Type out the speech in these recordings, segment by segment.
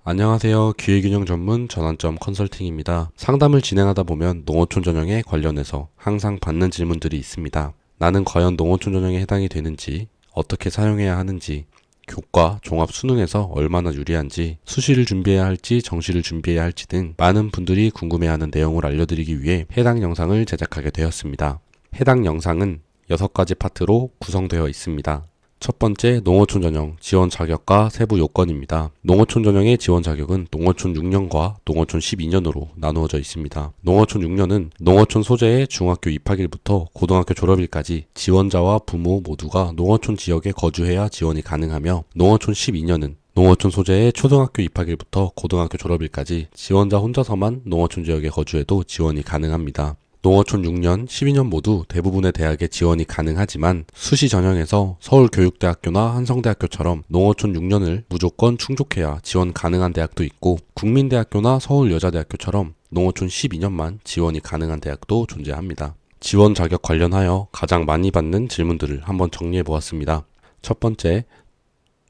안녕하세요. 기회균형 전문 전환점 컨설팅입니다. 상담을 진행하다 보면 농어촌 전형에 관련해서 항상 받는 질문들이 있습니다. 나는 과연 농어촌 전형에 해당이 되는지, 어떻게 사용해야 하는지, 교과, 종합 수능에서 얼마나 유리한지, 수시를 준비해야 할지, 정시를 준비해야 할지 등 많은 분들이 궁금해하는 내용을 알려드리기 위해 해당 영상을 제작하게 되었습니다. 해당 영상은 6가지 파트로 구성되어 있습니다. 첫 번째, 농어촌 전형 지원 자격과 세부 요건입니다. 농어촌 전형의 지원 자격은 농어촌 6년과 농어촌 12년으로 나누어져 있습니다. 농어촌 6년은 농어촌 소재의 중학교 입학일부터 고등학교 졸업일까지 지원자와 부모 모두가 농어촌 지역에 거주해야 지원이 가능하며, 농어촌 12년은 농어촌 소재의 초등학교 입학일부터 고등학교 졸업일까지 지원자 혼자서만 농어촌 지역에 거주해도 지원이 가능합니다. 농어촌 6년, 12년 모두 대부분의 대학에 지원이 가능하지만, 수시 전형에서 서울교육대학교나 한성대학교처럼 농어촌 6년을 무조건 충족해야 지원 가능한 대학도 있고, 국민대학교나 서울여자대학교처럼 농어촌 12년만 지원이 가능한 대학도 존재합니다. 지원 자격 관련하여 가장 많이 받는 질문들을 한번 정리해 보았습니다. 첫 번째,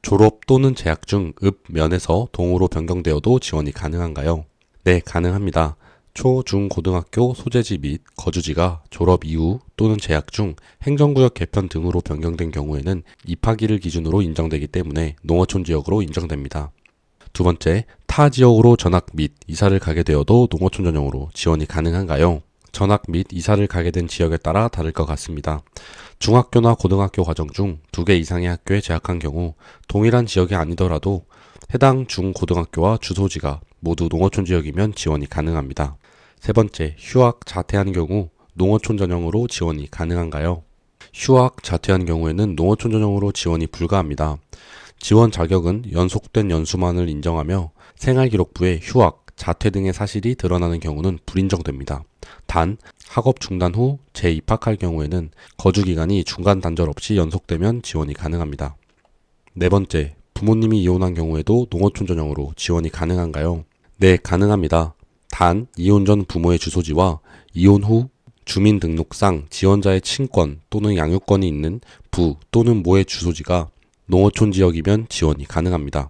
졸업 또는 재학 중 읍, 면에서 동으로 변경되어도 지원이 가능한가요? 네, 가능합니다. 초, 중, 고등학교 소재지 및 거주지가 졸업 이후 또는 재학 중 행정구역 개편 등으로 변경된 경우에는 입학일을 기준으로 인정되기 때문에 농어촌 지역으로 인정됩니다. 두 번째, 타 지역으로 전학 및 이사를 가게 되어도 농어촌 전형으로 지원이 가능한가요? 전학 및 이사를 가게 된 지역에 따라 다를 것 같습니다. 중학교나 고등학교 과정 중 2개 이상의 학교에 재학한 경우 동일한 지역이 아니더라도 해당 중, 고등학교와 주소지가 모두 농어촌 지역이면 지원이 가능합니다. 세 번째, 휴학, 자퇴한 경우 농어촌 전형으로 지원이 가능한가요? 휴학, 자퇴한 경우에는 농어촌 전형으로 지원이 불가합니다. 지원 자격은 연속된 연수만을 인정하며 생활기록부에 휴학, 자퇴 등의 사실이 드러나는 경우는 불인정됩니다. 단, 학업 중단 후 재입학할 경우에는 거주기간이 중간 단절 없이 연속되면 지원이 가능합니다. 네 번째, 부모님이 이혼한 경우에도 농어촌 전형으로 지원이 가능한가요? 네, 가능합니다. 단, 이혼 전 부모의 주소지와 이혼 후 주민등록상 지원자의 친권 또는 양육권이 있는 부 또는 모의 주소지가 농어촌 지역이면 지원이 가능합니다.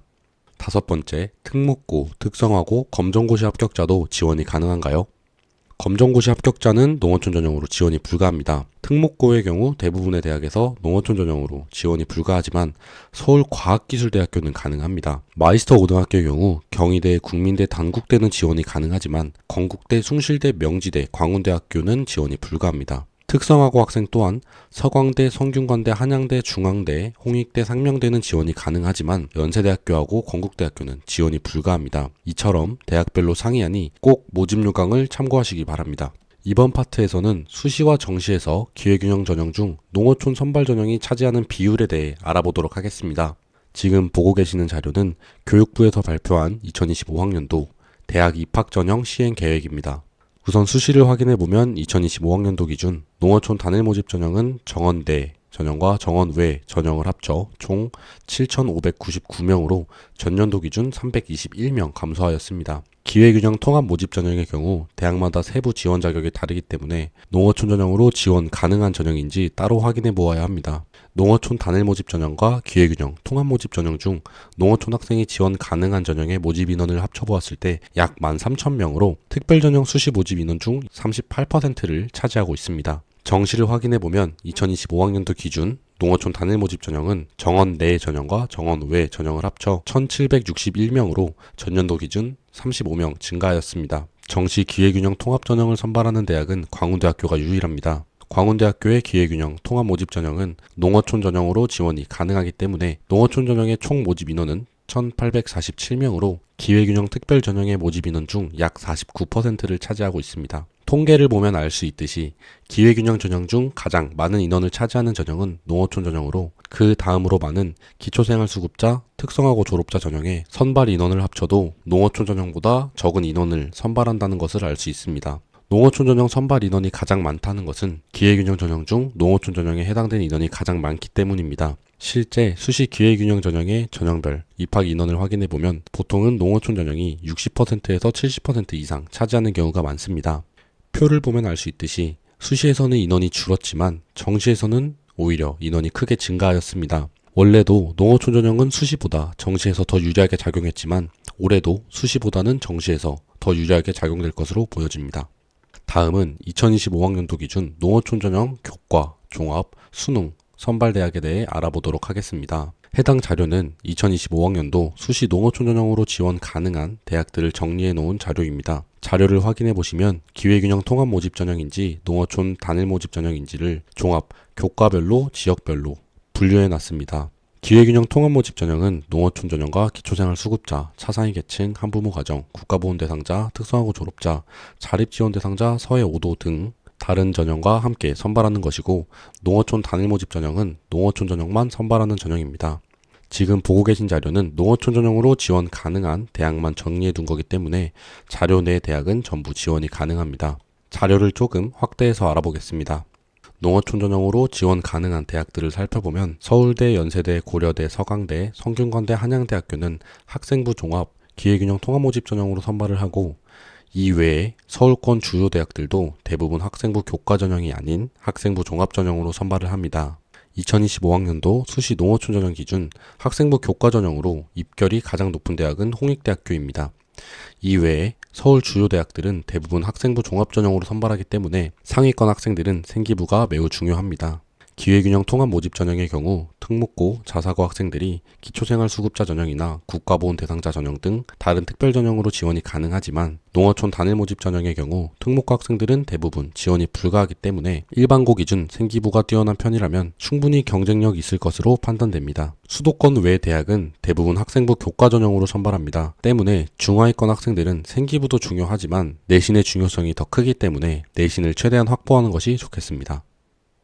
다섯 번째, 특목고, 특성화고, 검정고시 합격자도 지원이 가능한가요? 검정고시 합격자는 농어촌 전형으로 지원이 불가합니다. 특목고의 경우 대부분의 대학에서 농어촌 전형으로 지원이 불가하지만 서울과학기술대학교는 가능합니다. 마이스터 고등학교의 경우 경희대, 국민대, 단국대는 지원이 가능하지만 건국대, 숭실대, 명지대, 광운대학교는 지원이 불가합니다. 특성화고 학생 또한 서광대, 성균관대, 한양대, 중앙대, 홍익대, 상명대는 지원이 가능하지만 연세대학교하고 건국대학교는 지원이 불가합니다. 이처럼 대학별로 상이하니 꼭 모집 요강을 참고하시기 바랍니다. 이번 파트에서는 수시와 정시에서 기회균형 전형 중 농어촌 선발 전형이 차지하는 비율에 대해 알아보도록 하겠습니다. 지금 보고 계시는 자료는 교육부에서 발표한 2025학년도 대학 입학 전형 시행 계획입니다. 우선 수시를 확인해보면 2025학년도 기준 농어촌 단일 모집 전형은 정원대 전형과 정원외 전형을 합쳐 총 7,599명으로 전년도 기준 321명 감소하였습니다. 기회균형 통합 모집 전형의 경우 대학마다 세부 지원 자격이 다르기 때문에 농어촌 전형으로 지원 가능한 전형인지 따로 확인해 보아야 합니다. 농어촌 단일 모집 전형과 기회균형 통합 모집 전형 중 농어촌 학생이 지원 가능한 전형의 모집 인원을 합쳐보았을 때 약 13,000명으로 특별 전형 수시 모집 인원 중 38%를 차지하고 있습니다. 정시를 확인해보면 2025학년도 기준 농어촌 단일 모집 전형은 정원 내 전형과 정원 외 전형을 합쳐 1,761명으로 전년도 기준 35명 증가하였습니다. 정시 기회균형 통합 전형을 선발하는 대학은 광운대학교가 유일합니다. 광운대학교의 기회균형 통합 모집 전형은 농어촌 전형으로 지원이 가능하기 때문에 농어촌 전형의 총 모집 인원은 1,847명으로 기회균형 특별 전형의 모집 인원 중 약 49%를 차지하고 있습니다. 통계를 보면 알 수 있듯이 기회균형 전형 중 가장 많은 인원을 차지하는 전형은 농어촌 전형으로 그 다음으로 많은 기초생활수급자, 특성화고 졸업자 전형의 선발 인원을 합쳐도 농어촌 전형보다 적은 인원을 선발한다는 것을 알 수 있습니다. 농어촌 전형 선발 인원이 가장 많다는 것은 기회균형 전형 중 농어촌 전형에 해당되는 인원이 가장 많기 때문입니다. 실제 수시 기회균형 전형의 전형별 입학 인원을 확인해보면 보통은 농어촌 전형이 60%에서 70% 이상 차지하는 경우가 많습니다. 표를 보면 알 수 있듯이 수시에서는 인원이 줄었지만 정시에서는 오히려 인원이 크게 증가하였습니다. 원래도 농어촌 전형은 수시보다 정시에서 더 유리하게 작용했지만 올해도 수시보다는 정시에서 더 유리하게 작용될 것으로 보여집니다. 다음은 2025학년도 기준 농어촌 전형 교과, 종합, 수능, 선발대학에 대해 알아보도록 하겠습니다. 해당 자료는 2025학년도 수시 농어촌 전형으로 지원 가능한 대학들을 정리해 놓은 자료입니다. 자료를 확인해 보시면 기회균형 통합 모집 전형인지 농어촌 단일 모집 전형인지를 종합, 교과별로, 지역별로 분류해 놨습니다. 기회균형 통합 모집 전형은 농어촌 전형과 기초생활 수급자, 차상위 계층, 한부모 가정, 국가보훈 대상자, 특성화고 졸업자, 자립지원 대상자, 서해 5도 등 다른 전형과 함께 선발하는 것이고, 농어촌 단일 모집 전형은 농어촌 전형만 선발하는 전형입니다. 지금 보고 계신 자료는 농어촌 전형으로 지원 가능한 대학만 정리해 둔 거기 때문에 자료 내 대학은 전부 지원이 가능합니다. 자료를 조금 확대해서 알아보겠습니다. 농어촌 전형으로 지원 가능한 대학들을 살펴보면 서울대, 연세대, 고려대, 서강대, 성균관대, 한양대학교는 학생부 종합, 기회균형 통합 모집 전형으로 선발을 하고, 이외에 서울권 주요 대학들도 대부분 학생부 교과 전형이 아닌 학생부 종합 전형으로 선발을 합니다. 2025학년도 수시 농어촌 전형 기준 학생부 교과 전형으로 입결이 가장 높은 대학은 홍익대학교입니다. 이외에 서울 주요 대학들은 대부분 학생부 종합 전형으로 선발하기 때문에 상위권 학생들은 생기부가 매우 중요합니다. 기회균형 통합 모집 전형의 경우 특목고, 자사고 학생들이 기초생활 수급자 전형이나 국가보훈 대상자 전형 등 다른 특별 전형으로 지원이 가능하지만 농어촌 단일 모집 전형의 경우 특목고 학생들은 대부분 지원이 불가하기 때문에 일반고 기준 생기부가 뛰어난 편이라면 충분히 경쟁력이 있을 것으로 판단됩니다. 수도권 외 대학은 대부분 학생부 교과 전형으로 선발합니다. 때문에 중하위권 학생들은 생기부도 중요하지만 내신의 중요성이 더 크기 때문에 내신을 최대한 확보하는 것이 좋겠습니다.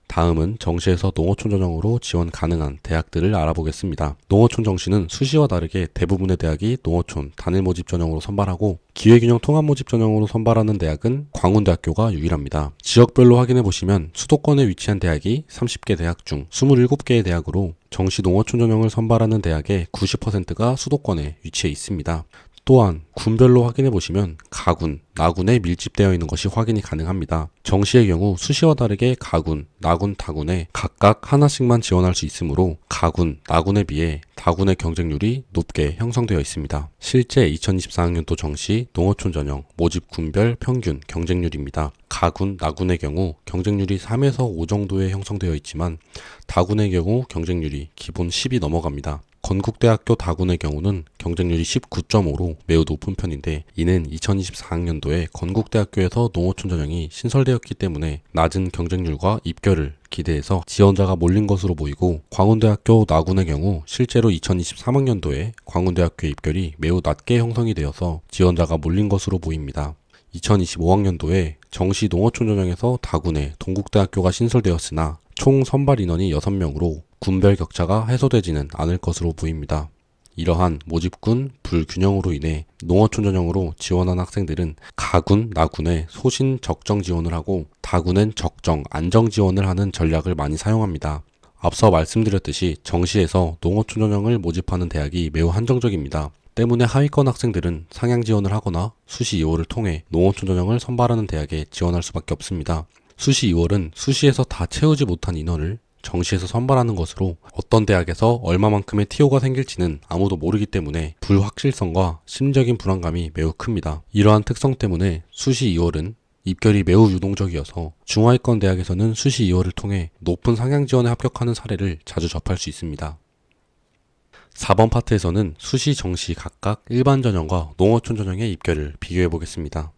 다음은 정시에서 농어촌 전형으로 지원 가능한 대학들을 알아보겠습니다. 농어촌 정시는 수시와 다르게 대부분의 대학이 농어촌 단일 모집 전형으로 선발하고, 기회균형 통합 모집 전형으로 선발하는 대학은 광운대학교가 유일합니다. 지역별로 확인해 보시면 수도권에 위치한 대학이 30개 대학 중 27개의 대학으로 정시 농어촌 전형을 선발하는 대학의 90%가 수도권에 위치해 있습니다. 또한 군별로 확인해 보시면 가군, 나군에 밀집되어 있는 것이 확인이 가능합니다. 정시의 경우 수시와 다르게 가군, 나군, 다군에 각각 하나씩만 지원할 수 있으므로 가군, 나군에 비해 다군의 경쟁률이 높게 형성되어 있습니다. 실제 2024학년도 정시 농어촌 전형 모집 군별 평균 경쟁률입니다. 가군, 나군의 경우 경쟁률이 3에서 5 정도에 형성되어 있지만 다군의 경우 경쟁률이 기본 10이 넘어갑니다. 건국대학교 다군의 경우는 경쟁률이 19.5로 매우 높은 편인데, 이는 2024학년도에 건국대학교에서 농어촌 전형이 신설되었기 때문에 낮은 경쟁률과 입결을 기대해서 지원자가 몰린 것으로 보이고, 광운대학교 나군의 경우 실제로 2023학년도에 광운대학교 입결이 매우 낮게 형성이 되어서 지원자가 몰린 것으로 보입니다. 2025학년도에 정시 농어촌 전형에서 다군에 동국대학교가 신설되었으나 총 선발 인원이 6명으로 군별 격차가 해소되지는 않을 것으로 보입니다. 이러한 모집군 불균형으로 인해 농어촌 전형으로 지원한 학생들은 가군, 나군에 소신 적정 지원을 하고 다군엔 적정, 안정 지원을 하는 전략을 많이 사용합니다. 앞서 말씀드렸듯이 정시에서 농어촌 전형을 모집하는 대학이 매우 한정적입니다. 때문에 하위권 학생들은 상향 지원을 하거나 수시 2월을 통해 농어촌 전형을 선발하는 대학에 지원할 수밖에 없습니다. 수시 2월은 수시에서 다 채우지 못한 인원을 정시에서 선발하는 것으로 어떤 대학에서 얼마만큼의 TO가 생길지는 아무도 모르기 때문에 불확실성과 심리적인 불안감이 매우 큽니다. 이러한 특성 때문에 수시 2월은 입결이 매우 유동적이어서 중하위권 대학에서는 수시 2월을 통해 높은 상향 지원에 합격하는 사례를 자주 접할 수 있습니다. 4번 파트에서는 수시, 정시 각각 일반 전형과 농어촌 전형의 입결을 비교해 보겠습니다.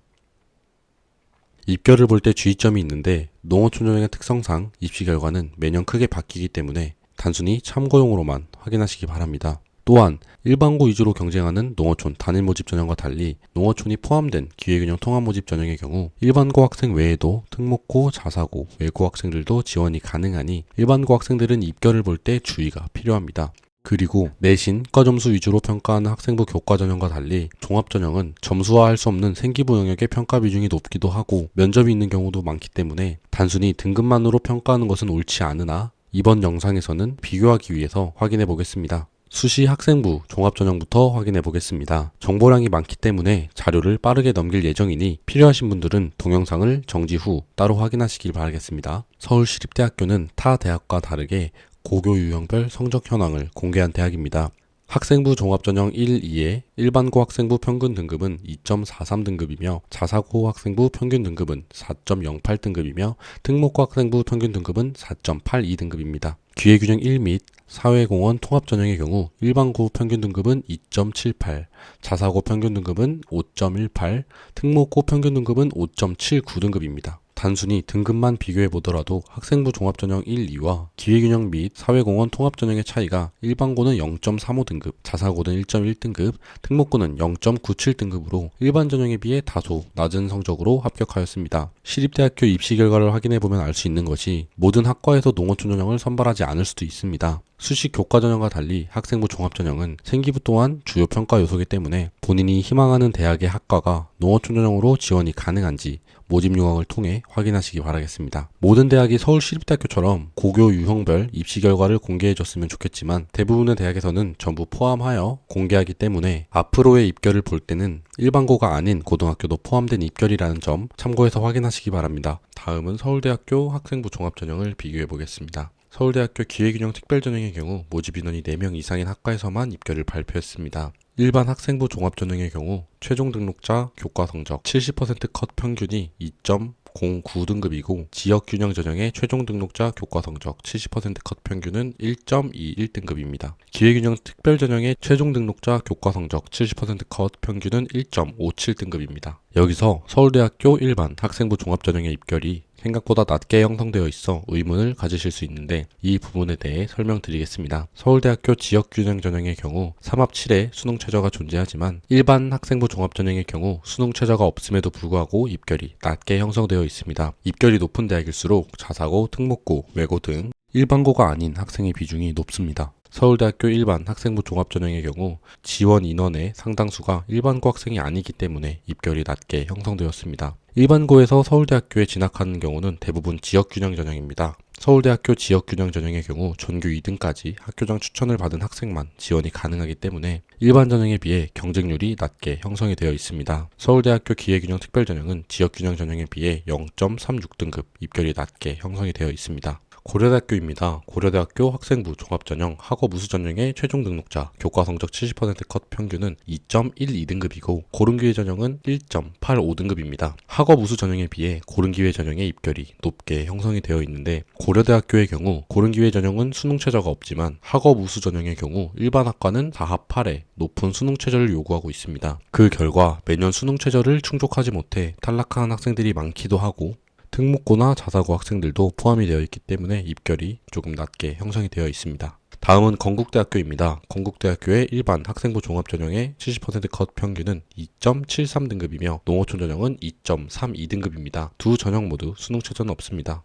입결을 볼 때 주의점이 있는데, 농어촌 전형의 특성상 입시 결과는 매년 크게 바뀌기 때문에 단순히 참고용으로만 확인하시기 바랍니다. 또한 일반고 위주로 경쟁하는 농어촌 단일 모집 전형과 달리 농어촌이 포함된 기회균형 통합 모집 전형의 경우 일반고 학생 외에도 특목고, 자사고, 외고 학생들도 지원이 가능하니 일반고 학생들은 입결을 볼 때 주의가 필요합니다. 그리고 내신, 과점수 위주로 평가하는 학생부 교과 전형과 달리 종합 전형은 점수화할 수 없는 생기부 영역의 평가 비중이 높기도 하고 면접이 있는 경우도 많기 때문에 단순히 등급만으로 평가하는 것은 옳지 않으나 이번 영상에서는 비교하기 위해서 확인해 보겠습니다. 수시 학생부 종합 전형부터 확인해 보겠습니다. 정보량이 많기 때문에 자료를 빠르게 넘길 예정이니 필요하신 분들은 동영상을 정지 후 따로 확인하시길 바라겠습니다. 서울시립대학교는 타 대학과 다르게 고교 유형별 성적 현황을 공개한 대학입니다. 학생부 종합전형 1, 2의 일반고 학생부 평균 등급은 2.43등급이며 자사고 학생부 평균 등급은 4.08등급이며 특목고 학생부 평균 등급은 4.82등급입니다. 기회균형 1 및 사회공헌 통합전형의 경우 일반고 평균 등급은 2.78, 자사고 평균 등급은 5.18, 특목고 평균 등급은 5.79등급입니다. 단순히 등급만 비교해 보더라도 학생부 종합전형 1, 2와 기회균형 및 사회공헌 통합전형의 차이가 일반고는 0.35등급, 자사고는 1.1등급, 특목고는 0.97등급으로 일반 전형에 비해 다소 낮은 성적으로 합격하였습니다. 시립대학교 입시 결과를 확인해 보면 알 수 있는 것이 모든 학과에서 농어촌 전형을 선발하지 않을 수도 있습니다. 수시 교과 전형과 달리 학생부 종합 전형은 생기부 또한 주요 평가 요소이기 때문에 본인이 희망하는 대학의 학과가 농어촌 전형으로 지원이 가능한지 모집 요강을 통해 확인하시기 바라겠습니다. 모든 대학이 서울시립대학교처럼 고교 유형별 입시 결과를 공개해줬으면 좋겠지만 대부분의 대학에서는 전부 포함하여 공개하기 때문에 앞으로의 입결을 볼 때는 일반고가 아닌 고등학교도 포함된 입결이라는 점 참고해서 확인하시기 바랍니다. 다음은 서울대학교 학생부 종합전형을 비교해 보겠습니다. 서울대학교 기회균형 특별전형의 경우 모집 인원이 4명 이상인 학과에서만 입결을 발표했습니다. 일반 학생부 종합전형의 경우 최종 등록자 교과 성적 70% 컷 평균이 2.09등급이고 지역균형 전형의 최종 등록자 교과 성적 70% 컷 평균은 1.21등급입니다. 기회균형 특별전형의 최종 등록자 교과 성적 70% 컷 평균은 1.57등급입니다. 여기서 서울대학교 일반 학생부 종합전형의 입결이 생각보다 낮게 형성되어 있어 의문을 가지실 수 있는데 이 부분에 대해 설명드리겠습니다. 서울대학교 지역균형 전형의 경우 3합 7에 수능 최저가 존재하지만 일반 학생부 종합전형의 경우 수능 최저가 없음에도 불구하고 입결이 낮게 형성되어 있습니다. 입결이 높은 대학일수록 자사고, 특목고, 외고 등 일반고가 아닌 학생의 비중이 높습니다. 서울대학교 일반 학생부 종합전형의 경우 지원 인원의 상당수가 일반고 학생이 아니기 때문에 입결이 낮게 형성되었습니다. 일반고에서 서울대학교에 진학하는 경우는 대부분 지역균형 전형입니다. 서울대학교 지역균형 전형의 경우 전교 2등까지 학교장 추천을 받은 학생만 지원이 가능하기 때문에 일반 전형에 비해 경쟁률이 낮게 형성이 되어 있습니다. 서울대학교 기회균형 특별전형은 지역균형 전형에 비해 0.36등급 입결이 낮게 형성이 되어 있습니다. 고려대학교입니다. 고려대학교 학생부 종합전형 학업 우수 전형의 최종 등록자 교과 성적 70% 컷 평균은 2.12등급이고 고른기회 전형은 1.85등급입니다. 학업 우수 전형에 비해 고른기회 전형의 입결이 높게 형성이 되어 있는데 고려대학교의 경우 고른기회 전형은 수능 최저가 없지만 학업 우수 전형의 경우 일반 학과는 4합 8에 높은 수능 최저를 요구하고 있습니다. 그 결과 매년 수능 최저를 충족하지 못해 탈락한 학생들이 많기도 하고 특목고나 자사고 학생들도 포함이 되어 있기 때문에 입결이 조금 낮게 형성이 되어 있습니다. 다음은 건국대학교입니다. 건국대학교의 일반 학생부 종합전형의 70% 컷 평균은 2.73등급이며 농어촌 전형은 2.32등급입니다. 두 전형 모두 수능 최저는 없습니다.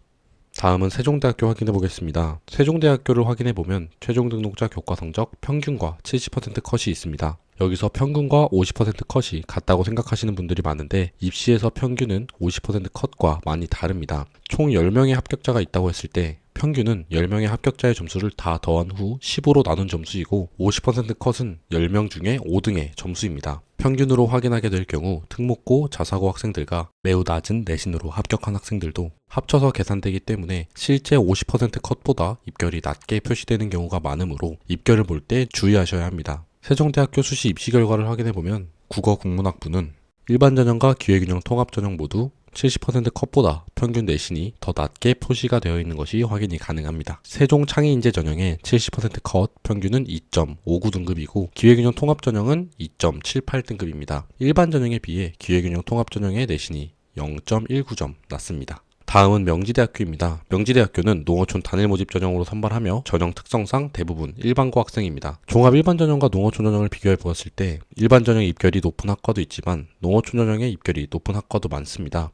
다음은 세종대학교 확인해 보겠습니다. 세종대학교를 확인해 보면 최종 등록자 교과 성적 평균과 70% 컷이 있습니다. 여기서 평균과 50% 컷이 같다고 생각하시는 분들이 많은데 입시에서 평균은 50% 컷과 많이 다릅니다. 총 10명의 합격자가 있다고 했을 때 평균은 10명의 합격자의 점수를 다 더한 후 15로 나눈 점수이고 50% 컷은 10명 중에 5등의 점수입니다. 평균으로 확인하게 될 경우 특목고, 자사고 학생들과 매우 낮은 내신으로 합격한 학생들도 합쳐서 계산되기 때문에 실제 50% 컷보다 입결이 낮게 표시되는 경우가 많으므로 입결을 볼 때 주의하셔야 합니다. 세종대학교 수시 입시 결과를 확인해보면 국어 국문학부는 일반 전형과 기회균형 통합 전형 모두 70% 컷보다 평균 내신이 더 낮게 표시가 되어 있는 것이 확인이 가능합니다. 세종 창의인재 전형의 70% 컷 평균은 2.59등급이고 기회균형 통합 전형은 2.78등급입니다. 일반 전형에 비해 기회균형 통합 전형의 내신이 0.19점 낮습니다. 다음은 명지대학교입니다. 명지대학교는 농어촌 단일 모집 전형으로 선발하며 전형 특성상 대부분 일반고 학생입니다. 종합 일반 전형과 농어촌 전형을 비교해 보았을 때 일반 전형 입결이 높은 학과도 있지만 농어촌 전형의 입결이 높은 학과도 많습니다.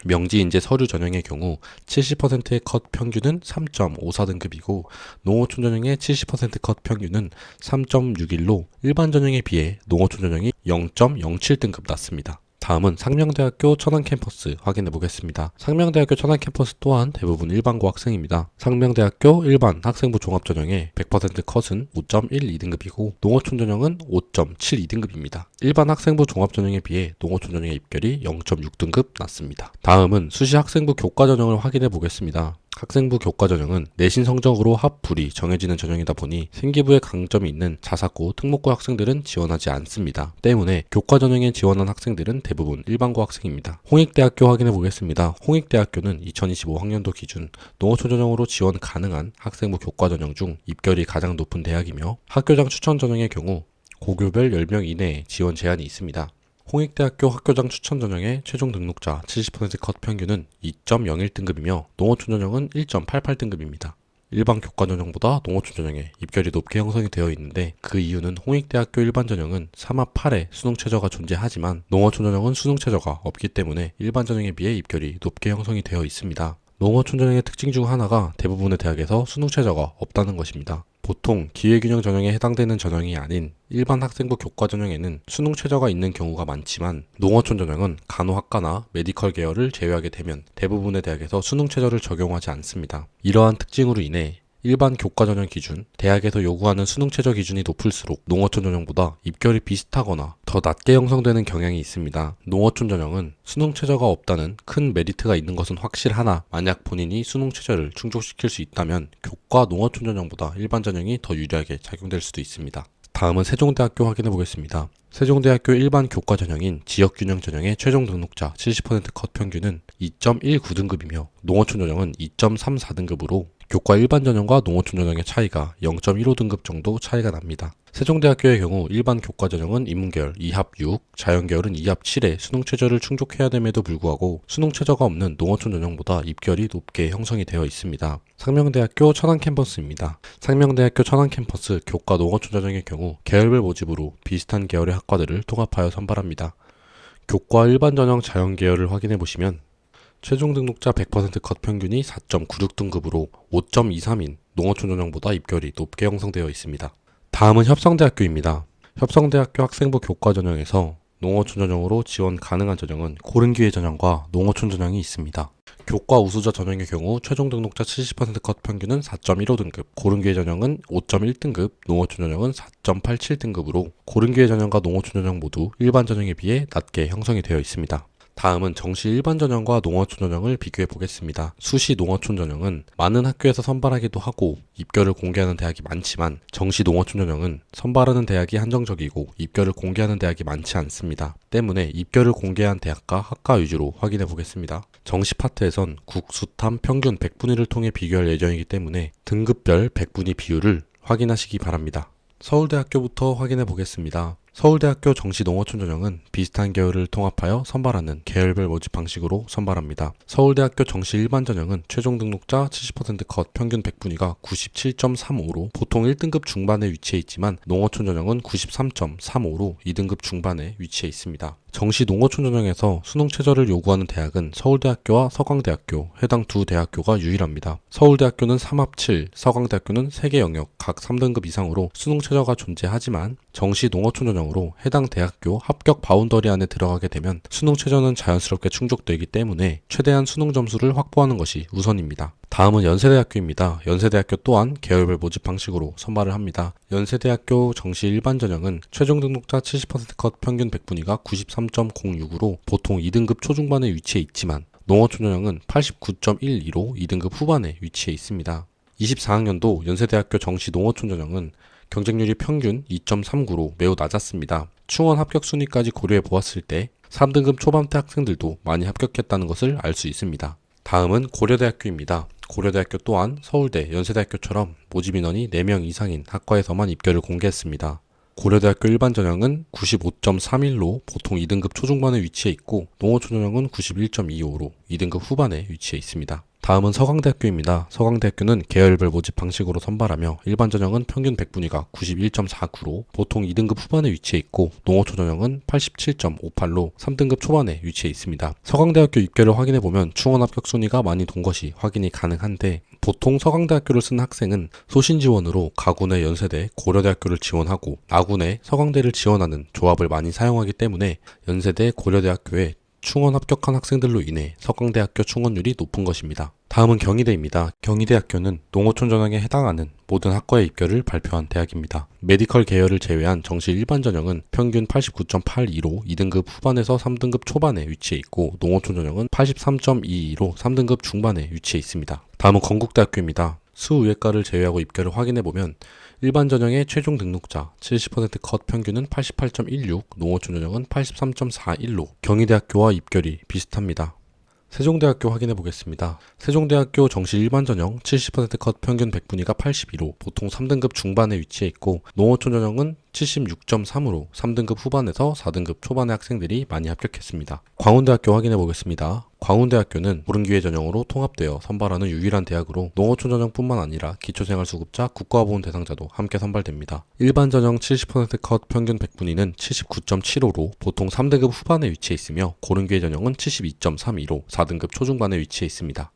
명지인재 서류 전형의 경우 70%의 컷 평균은 3.54등급이고 농어촌 전형의 70% 컷 평균은 3.61로 일반 전형에 비해 농어촌 전형이 0.07등급 낮습니다. 다음은 상명대학교 천안캠퍼스 확인해 보겠습니다. 상명대학교 천안캠퍼스 또한 대부분 일반고 학생입니다. 상명대학교 일반 학생부 종합전형의 100% 컷은 5.12등급이고 농어촌 전형은 5.72등급입니다. 일반 학생부 종합전형에 비해 농어촌 전형의 입결이 0.6등급 낮습니다. 다음은 수시 학생부 교과 전형을 확인해 보겠습니다. 학생부 교과 전형은 내신 성적으로 합불이 정해지는 전형이다 보니 생기부에 강점이 있는 자사고, 특목고 학생들은 지원하지 않습니다. 때문에 교과 전형에 지원한 학생들은 대부분 일반고 학생입니다. 홍익대학교 확인해 보겠습니다. 홍익대학교는 2025학년도 기준 농어촌 전형으로 지원 가능한 학생부 교과 전형 중 입결이 가장 높은 대학이며 학교장 추천 전형의 경우 고교별 10명 이내에 지원 제한이 있습니다. 홍익대학교 학교장 추천 전형의 최종 등록자 70% 컷 평균은 2.01등급이며 농어촌 전형은 1.88등급입니다. 일반 교과 전형보다 농어촌 전형에 입결이 높게 형성이 되어 있는데 그 이유는 홍익대학교 일반 전형은 3합 8에 수능 최저가 존재하지만 농어촌 전형은 수능 최저가 없기 때문에 일반 전형에 비해 입결이 높게 형성이 되어 있습니다. 농어촌 전형의 특징 중 하나가 대부분의 대학에서 수능 최저가 없다는 것입니다. 보통 기회균형 전형에 해당되는 전형이 아닌 일반 학생부 교과 전형에는 수능 최저가 있는 경우가 많지만 농어촌 전형은 간호학과나 메디컬 계열을 제외하게 되면 대부분의 대학에서 수능 최저를 적용하지 않습니다. 이러한 특징으로 인해 일반 교과 전형 기준, 대학에서 요구하는 수능 최저 기준이 높을수록 농어촌 전형보다 입결이 비슷하거나 더 낮게 형성되는 경향이 있습니다. 농어촌 전형은 수능 최저가 없다는 큰 메리트가 있는 것은 확실하나 만약 본인이 수능 최저를 충족시킬 수 있다면 교과 농어촌 전형보다 일반 전형이 더 유리하게 작용될 수도 있습니다. 다음은 세종대학교 확인해 보겠습니다. 세종대학교 일반 교과 전형인 지역균형 전형의 최종 등록자 70% 컷 평균은 2.19등급이며 농어촌 전형은 2.34등급으로 교과 일반 전형과 농어촌 전형의 차이가 0.15등급 정도 차이가 납니다. 세종대학교의 경우 일반 교과 전형은 인문계열 2합 6, 자연계열은 2합 7에 수능 최저를 충족해야 됨에도 불구하고 수능 최저가 없는 농어촌 전형보다 입결이 높게 형성이 되어 있습니다. 상명대학교 천안 캠퍼스입니다. 상명대학교 천안 캠퍼스 교과 농어촌 전형의 경우 계열별 모집으로 비슷한 계열의 학과들을 통합하여 선발합니다. 교과 일반 전형 자연계열을 확인해 보시면 최종 등록자 100% 컷 평균이 4.96등급으로 5.23인 농어촌 전형보다 입결이 높게 형성되어 있습니다. 다음은 협성대학교입니다. 협성대학교 학생부 교과 전형에서 농어촌 전형으로 지원 가능한 전형은 고른기회 전형과 농어촌 전형이 있습니다. 교과 우수자 전형의 경우 최종 등록자 70% 컷 평균은 4.15등급, 고른기회 전형은 5.1등급, 농어촌 전형은 4.87등급으로 고른기회 전형과 농어촌 전형 모두 일반 전형에 비해 낮게 형성이 되어 있습니다. 다음은 정시 일반 전형과 농어촌 전형을 비교해 보겠습니다. 수시 농어촌 전형은 많은 학교에서 선발하기도 하고 입결을 공개하는 대학이 많지만 정시 농어촌 전형은 선발하는 대학이 한정적이고 입결을 공개하는 대학이 많지 않습니다. 때문에 입결을 공개한 대학과 학과 위주로 확인해 보겠습니다. 정시 파트에선 국, 수, 탐 평균 100분위를 통해 비교할 예정이기 때문에 등급별 100분위 비율을 확인하시기 바랍니다. 서울대학교부터 확인해 보겠습니다. 서울대학교 정시 농어촌 전형은 비슷한 계열을 통합하여 선발하는 계열별 모집 방식으로 선발합니다. 서울대학교 정시 일반 전형은 최종 등록자 70% 컷 평균 100분위가 97.35로 보통 1등급 중반에 위치해 있지만 농어촌 전형은 93.35로 2등급 중반에 위치해 있습니다. 정시 농어촌 전형에서 수능 최저를 요구하는 대학은 서울대학교와 서강대학교, 해당 두 대학교가 유일합니다. 서울대학교는 3합 7, 서강대학교는 3개 영역 각 3등급 이상으로 수능 최저가 존재하지만 정시 농어촌 전형으로 해당 대학교 합격 바운더리 안에 들어가게 되면 수능 최저는 자연스럽게 충족되기 때문에 최대한 수능 점수를 확보하는 것이 우선입니다. 다음은 연세대학교입니다. 연세대학교 또한 계열별 모집 방식으로 선발을 합니다. 연세대학교 정시 일반 전형은 최종 등록자 70% 컷 평균 100분위가 93.06으로 보통 2등급 초중반에 위치해 있지만 농어촌 전형은 89.12로 2등급 후반에 위치해 있습니다. 24학년도 연세대학교 정시 농어촌 전형은 경쟁률이 평균 2.39로 매우 낮았습니다. 충원 합격 순위까지 고려해 보았을 때 3등급 초반대 학생들도 많이 합격했다는 것을 알 수 있습니다. 다음은 고려대학교입니다. 고려대학교 또한 서울대, 연세대학교처럼 모집 인원이 4명 이상인 학과에서만 입결을 공개했습니다. 고려대학교 일반 전형은 95.31로 보통 2등급 초중반에 위치해 있고 농어촌 전형은 91.25로 2등급 후반에 위치해 있습니다. 다음은 서강대학교입니다. 서강대학교는 계열별 모집 방식으로 선발하며 일반 전형은 평균 100분위가 91.49로 보통 2등급 후반에 위치해 있고 농어촌 전형은 87.58로 3등급 초반에 위치해 있습니다. 서강대학교 입결을 확인해보면 충원 합격 순위가 많이 돈 것이 확인이 가능한데 보통 서강대학교를 쓴 학생은 소신 지원으로 가군의 연세대, 고려대학교를 지원하고 나군의 서강대를 지원하는 조합을 많이 사용하기 때문에 연세대, 고려대학교에 충원 합격한 학생들로 인해 서강대학교 충원율이 높은 것입니다. 다음은 경희대입니다. 경희대학교는 농어촌 전형에 해당하는 모든 학과의 입결을 발표한 대학입니다. 메디컬 계열을 제외한 정시 일반 전형은 평균 89.82로 2등급 후반에서 3등급 초반에 위치해 있고, 농어촌 전형은 83.22로 3등급 중반에 위치해 있습니다. 다음은 건국대학교입니다. 수의회과를 제외하고 입결을 확인해보면 일반 전형의 최종 등록자 70% 컷 평균은 88.16, 농어촌 전형은 83.41로 경희대학교와 입결이 비슷합니다. 세종대학교 확인해 보겠습니다. 세종대학교 정시 일반 전형 70% 컷 평균 100분위가 82로 보통 3등급 중반에 위치해 있고, 농어촌 전형은 76.3으로 3등급 후반에서 4등급 초반의 학생들이 많이 합격했습니다. 광운대학교 확인해 보겠습니다. 광운대학교는 보른기회 전형으로 통합되어 선발하는 유일한 대학으로 농어촌 전형뿐만 아니라 기초생활수급자, 국가보훈 대상자도 함께 선발됩니다. 일반 전형 70% 컷 평균 100분위는 79.75로 보통 3등급 후반에 위치해 있으며, 고른기회 전형은 72.32로 4등급 초중반에 위치해 있습니다.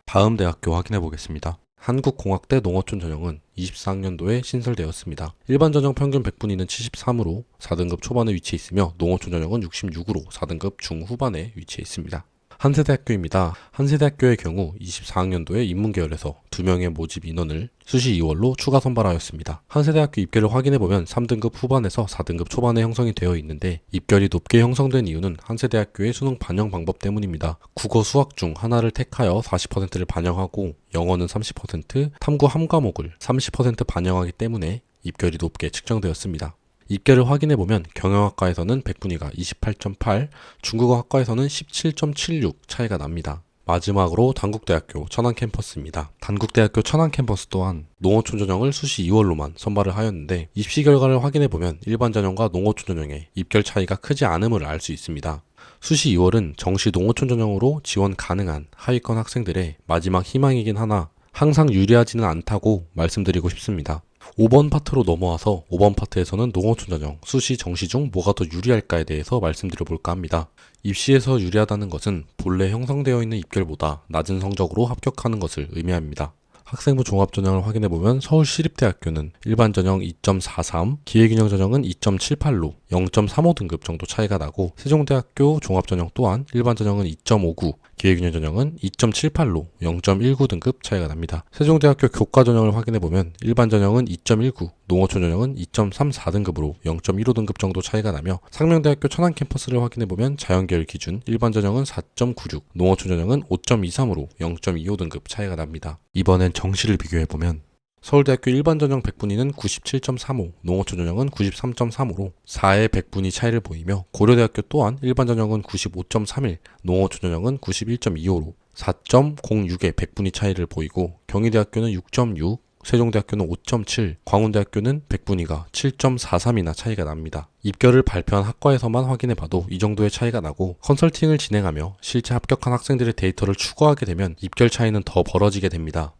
다음 대학교 확인해 보겠습니다. 한국공학대 농어촌 전형은 24학년도에 신설되었습니다. 일반 전형 평균 100분위는 73으로 4등급 초반에 위치해 있으며, 농어촌 전형은 66으로 4등급 중후반에 위치해 있습니다. 한세대학교입니다. 한세대학교의 경우 24학년도에 인문계열에서 2명의 모집 인원을 수시 2월로 추가 선발하였습니다. 한세대학교 입결을 확인해보면 3등급 후반에서 4등급 초반에 형성이 되어 있는데, 입결이 높게 형성된 이유는 한세대학교의 수능 반영 방법 때문입니다. 국어, 수학 중 하나를 택하여 40%를 반영하고, 영어는 30%, 탐구 한 과목을 30% 반영하기 때문에 입결이 높게 측정되었습니다. 입결을 확인해보면 경영학과에서는 100분위가 28.8, 중국어학과에서는 17.76 차이가 납니다. 마지막으로 단국대학교 천안캠퍼스입니다. 단국대학교 천안캠퍼스 또한 농어촌 전형을 수시 2월로만 선발을 하였는데, 입시 결과를 확인해보면 일반 전형과 농어촌 전형의 입결 차이가 크지 않음을 알 수 있습니다. 수시 2월은 정시 농어촌 전형으로 지원 가능한 하위권 학생들의 마지막 희망이긴 하나 항상 유리하지는 않다고 말씀드리고 싶습니다. 5번 파트로 넘어와서 5번 파트에서는 농어촌 전형, 수시, 정시 중 뭐가 더 유리할까에 대해서 말씀드려볼까 합니다. 입시에서 유리하다는 것은 본래 형성되어 있는 입결보다 낮은 성적으로 합격하는 것을 의미합니다. 학생부 종합전형을 확인해보면 서울시립대학교는 일반 전형 2.43, 기회균형 전형은 2.78로 0.35등급 정도 차이가 나고, 세종대학교 종합전형 또한 일반 전형은 2.59, 기회균형 전형은 2.78로 0.19등급 차이가 납니다. 세종대학교 교과전형을 확인해보면 일반 전형은 2.19, 농어촌 전형은 2.34등급으로 0.15등급 정도 차이가 나며, 상명대학교 천안캠퍼스를 확인해보면 자연계열 기준 일반 전형은 4.96, 농어촌 전형은 5.23으로 0.25등급 차이가 납니다. 이번엔 정시를 비교해보면 서울대학교 일반 전형 100분위는 97.35, 농어촌 전형은 93.35로 4의 100분위 차이를 보이며, 고려대학교 또한 일반 전형은 95.31, 농어촌 전형은 91.25로 4.06의 100분위 차이를 보이고, 경희대학교는 6.6, 세종대학교는 5.7, 광운대학교는 100분위가 7.43이나 차이가 납니다. 입결을 발표한 학과에서만 확인해봐도 이 정도의 차이가 나고, 컨설팅을 진행하며 실제 합격한 학생들의 데이터를 추가하게 되면 입결 차이는 더 벌어지게 됩니다.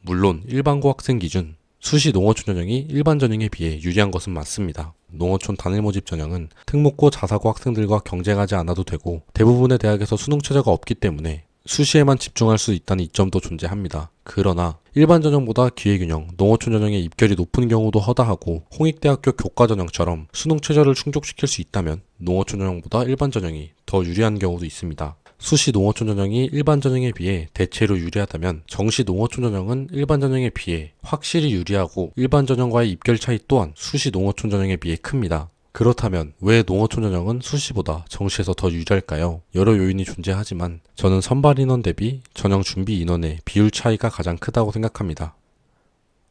물론 일반고 학생 기준 수시 농어촌 전형이 일반 전형에 비해 유리한 것은 맞습니다. 농어촌 단일 모집 전형은 특목고 자사고 학생들과 경쟁하지 않아도 되고, 대부분의 대학에서 수능 최저가 없기 때문에 수시에만 집중할 수 있다는 이점도 존재합니다. 그러나 일반 전형보다 기회균형, 농어촌 전형의 입결이 높은 경우도 허다하고, 홍익대학교 교과전형처럼 수능 최저를 충족시킬 수 있다면 농어촌 전형보다 일반 전형이 더 유리한 경우도 있습니다. 수시 농어촌 전형이 일반 전형에 비해 대체로 유리하다면, 정시 농어촌 전형은 일반 전형에 비해 확실히 유리하고, 일반 전형과의 입결 차이 또한 수시 농어촌 전형에 비해 큽니다. 그렇다면 왜 농어촌 전형은 수시보다 정시에서 더 유리할까요? 여러 요인이 존재하지만 저는 선발 인원 대비 전형 준비 인원의 비율 차이가 가장 크다고 생각합니다.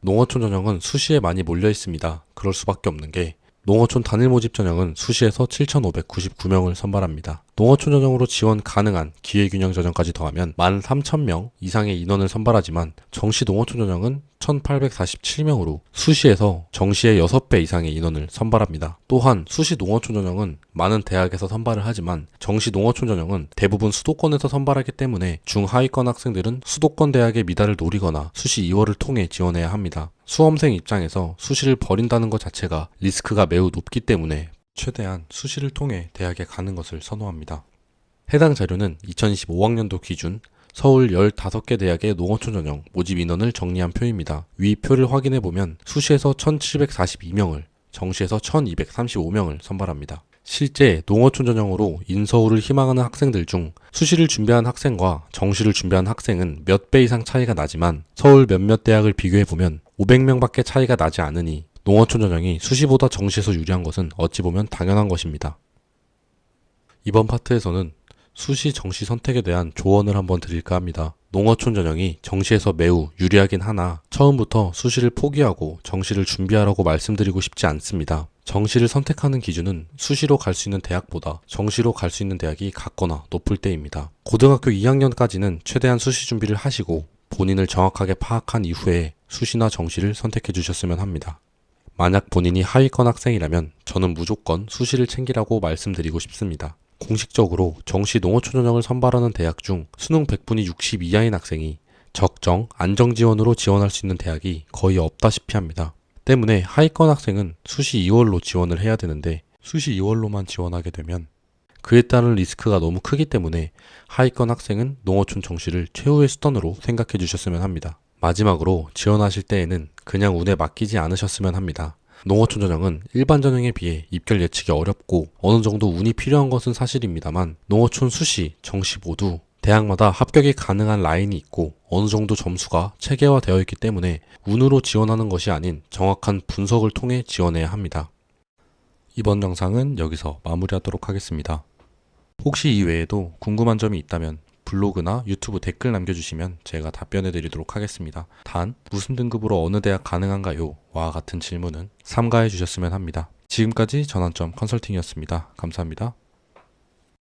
농어촌 전형은 수시에 많이 몰려 있습니다. 그럴 수밖에 없는 게, 농어촌 단일 모집 전형은 수시에서 7,599명을 선발합니다. 농어촌 전형으로 지원 가능한 기회균형 전형까지 더하면 13,000명 이상의 인원을 선발하지만, 정시 농어촌 전형은 1,847명으로 수시에서 정시의 6배 이상의 인원을 선발합니다. 또한 수시 농어촌 전형은 많은 대학에서 선발을 하지만, 정시 농어촌 전형은 대부분 수도권에서 선발하기 때문에 중하위권 학생들은 수도권 대학의 미달을 노리거나 수시 2월을 통해 지원해야 합니다. 수험생 입장에서 수시를 버린다는 것 자체가 리스크가 매우 높기 때문에 최대한 수시를 통해 대학에 가는 것을 선호합니다. 해당 자료는 2025학년도 기준 서울 15개 대학의 농어촌 전형 모집 인원을 정리한 표입니다. 위 표를 확인해보면 수시에서 1,742명을, 정시에서 1,235명을 선발합니다. 실제 농어촌 전형으로 인서울을 희망하는 학생들 중 수시를 준비한 학생과 정시를 준비한 학생은 몇 배 이상 차이가 나지만 서울 몇몇 대학을 비교해보면 500명밖에 차이가 나지 않으니 농어촌 전형이 수시보다 정시에서 유리한 것은 어찌 보면 당연한 것입니다. 이번 파트에서는 수시 정시 선택에 대한 조언을 한번 드릴까 합니다. 농어촌 전형이 정시에서 매우 유리하긴 하나 처음부터 수시를 포기하고 정시를 준비하라고 말씀드리고 싶지 않습니다. 정시를 선택하는 기준은 수시로 갈 수 있는 대학보다 정시로 갈 수 있는 대학이 같거나 높을 때입니다. 고등학교 2학년까지는 최대한 수시 준비를 하시고 본인을 정확하게 파악한 이후에 수시나 정시를 선택해 주셨으면 합니다. 만약 본인이 하위권 학생이라면 저는 무조건 수시를 챙기라고 말씀드리고 싶습니다. 공식적으로 정시 농어촌 전형을 선발하는 대학 중 수능 100분위 60 이하인 학생이 적정, 안정 지원으로 지원할 수 있는 대학이 거의 없다시피 합니다. 때문에 하위권 학생은 수시 2월로 지원을 해야 되는데 수시 2월로만 지원하게 되면 그에 따른 리스크가 너무 크기 때문에 하위권 학생은 농어촌 정시를 최후의 수단으로 생각해 주셨으면 합니다. 마지막으로 지원하실 때에는 그냥 운에 맡기지 않으셨으면 합니다. 농어촌 전형은 일반 전형에 비해 입결 예측이 어렵고 어느 정도 운이 필요한 것은 사실입니다만 농어촌 수시, 정시 모두 대학마다 합격이 가능한 라인이 있고 어느 정도 점수가 체계화되어 있기 때문에 운으로 지원하는 것이 아닌 정확한 분석을 통해 지원해야 합니다. 이번 영상은 여기서 마무리하도록 하겠습니다. 혹시 이외에도 궁금한 점이 있다면 블로그나 유튜브 댓글 남겨주시면 제가 답변해 드리도록 하겠습니다. 단, 무슨 등급으로 어느 대학 가능한가요? 와 같은 질문은 삼가해 주셨으면 합니다. 지금까지 전환점 컨설팅이었습니다. 감사합니다.